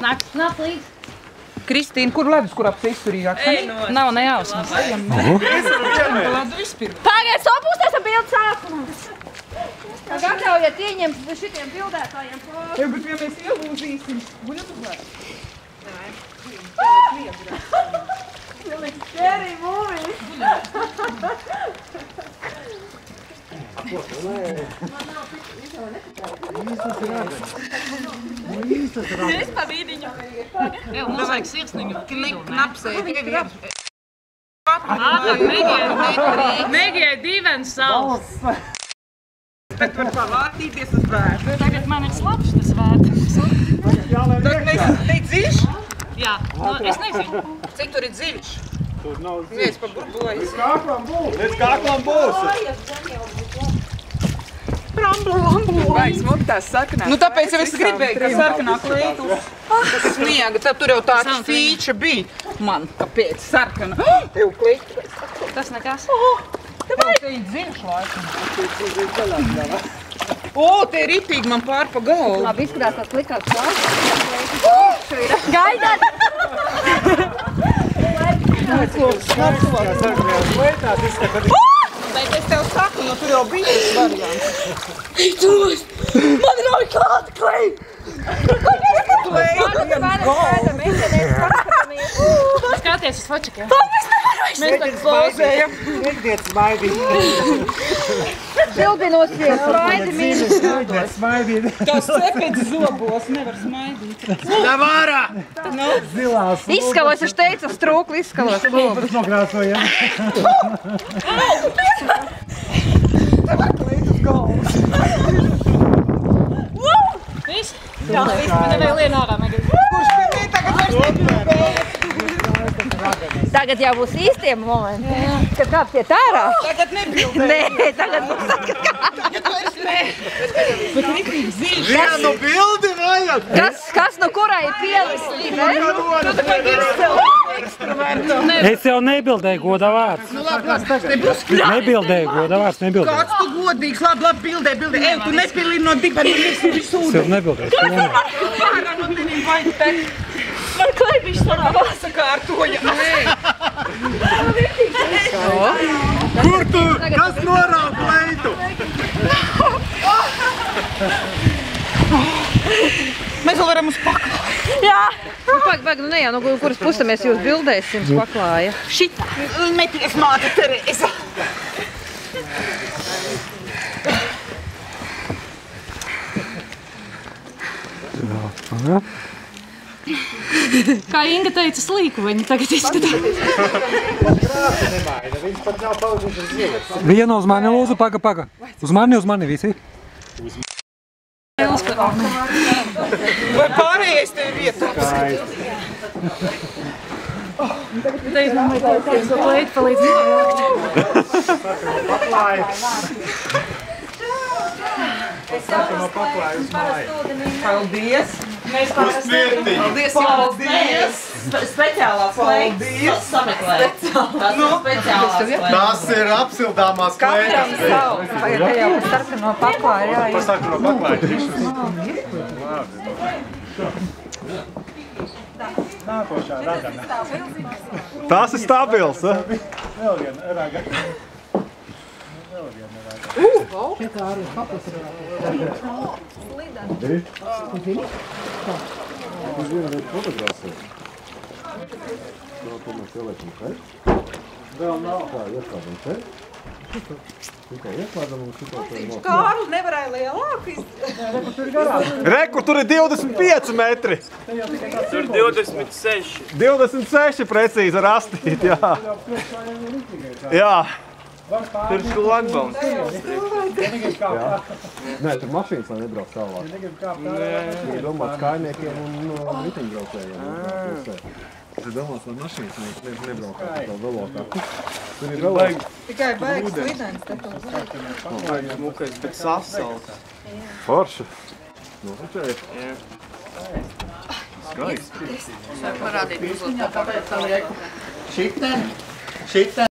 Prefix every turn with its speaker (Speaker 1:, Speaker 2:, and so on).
Speaker 1: Nāk līdz.
Speaker 2: Kristīna, kur ledus, kur apsi izturījāt? Nav ne jausmas.
Speaker 1: Pagaidiet, sopūsties ar bildu sākumā. Gatavojiet ieņemt šitiem bildētājiem.
Speaker 2: Jā, bet ja mēs ielūzīsim, guļat uz ledus?
Speaker 1: Scary movie. Es pa vīdiņu.
Speaker 2: Mums vajag sirsniņu. Knapsēji, tevi ir.
Speaker 1: Mēģēja dīvens savs.
Speaker 2: Bet var pavātīties uz vērtu.
Speaker 1: Tagad man ir slapš tas vērts.
Speaker 2: Tad mēs te dziļš?
Speaker 1: Jā, es nezinu.
Speaker 2: Cik tur ir dziļš?
Speaker 3: Tur nav dziļš.
Speaker 2: Viens pa burbuļs.
Speaker 3: Līdz kāklam būs.
Speaker 2: Vajag smuk tās sarkanās. Nu tāpēc jau es gribēju, ka sarkanā kleitu sniega. Tad tur jau tāds fīča bija. Man, kāpēc sarkana? Tev kleitu.
Speaker 1: Tas nekas.
Speaker 2: Tev te ir dziļš laikam. O, te ir ritīgi man pār pa galvu.
Speaker 1: Labi, izskatās tāds likās klāsts. Gaidāt!
Speaker 2: Bet es tev saku, nu tur jau bija tas variants.
Speaker 1: Tos! Man rauj klāta kleit! Skaties uz fočakiem. Mēs tā klausējam.
Speaker 3: Nediet smaidīt.
Speaker 1: Bildinos pie smaidi mīnus.
Speaker 3: Nediet smaidīt.
Speaker 2: Tās cepets zobos nevar smaidīt.
Speaker 3: Davārā! Zilās.
Speaker 1: Izskalos, es teicu, strūkli izskalos.
Speaker 3: Lūpas nogrāsojam.
Speaker 2: Tev var klēt uz galvas.
Speaker 1: Viss? Jā, viss. Man nevēl lien ārā.
Speaker 2: Kurš pirmie tagad vairs negribēja?
Speaker 1: Tagad jau būs īstie momenti. Kad kāpsiet ārā?
Speaker 2: Tagad nebildē.
Speaker 1: Nē, tagad būs tagad kā.
Speaker 2: Tagad vairs nē. Bet ritīgi ziļš.
Speaker 3: Vienu bildi vajag.
Speaker 1: Kas no kurai ir pielists?
Speaker 4: Es jau nebildēju, godā vārds. Nebildēju, godā vārds, nebildēju.
Speaker 2: Kāds tu godīgs, labi, bildē. Ej, tu nepilini no dibeni, es ir visu
Speaker 4: Es jau nebildēju.
Speaker 2: Pārā no teniem vajag teikt.
Speaker 1: Man klaibišs sarā.
Speaker 2: Sakārtoja.
Speaker 3: Kur tu? Kas norāda kleitu?
Speaker 2: Mēs vēl varam uz paklāju.
Speaker 1: Jā. Pag, nu ne jau, no kuras pusē mēs jūs bildēsim paklāja.
Speaker 2: Šitā. Meties māte Tereza.
Speaker 1: Kā Inga teica, slīkuveņi tagad izskatās.
Speaker 3: Krāsa nemaina, viņš pat nav paudzis uz zilas.
Speaker 4: Vienu uz mani lūdzu, paga. Uz mani visi.
Speaker 2: Vai pārējais tev vietā?
Speaker 1: Teicu, man vajag kaut ko klēt palīdz nākt.
Speaker 3: Paklāja. Saka no paklāja uz māju.
Speaker 2: Paldies.
Speaker 3: Uz smirti.
Speaker 2: Paldies. Paldies.
Speaker 5: Speciālās kleitas sameklēt. Tas ir speciālās kleitas.
Speaker 3: Tas ir apsildāmās kleitas.
Speaker 1: Vai te jau par sarkano paklāju, jā.
Speaker 3: Par sarkano paklāju. Nākošā ragana. Tas ir stabils,
Speaker 6: Vēl viena ragana.
Speaker 3: Vēl nav.
Speaker 2: Kārli nevarēja lielāku izdarīt.
Speaker 3: Reku, tur ir 25 metri.
Speaker 6: Tur 26.
Speaker 3: 26 precīzi rastīt, jā. Jā.
Speaker 6: Tur ir šlagbaums.
Speaker 3: Nē, tur mašīnas lai nebrauc tālāk. Tur ir domāts kājniekiem un riteņbraucējiem. Tur ir domāts, lai mašīnas nebrauc tā velokā. Tur ir velokā.
Speaker 2: Tikai baigs lidens te to zvaigž.
Speaker 6: Smukais, bet sasalts.
Speaker 3: Forši. Nosačēji.
Speaker 5: Parādīt uzlūk.
Speaker 3: Šitien.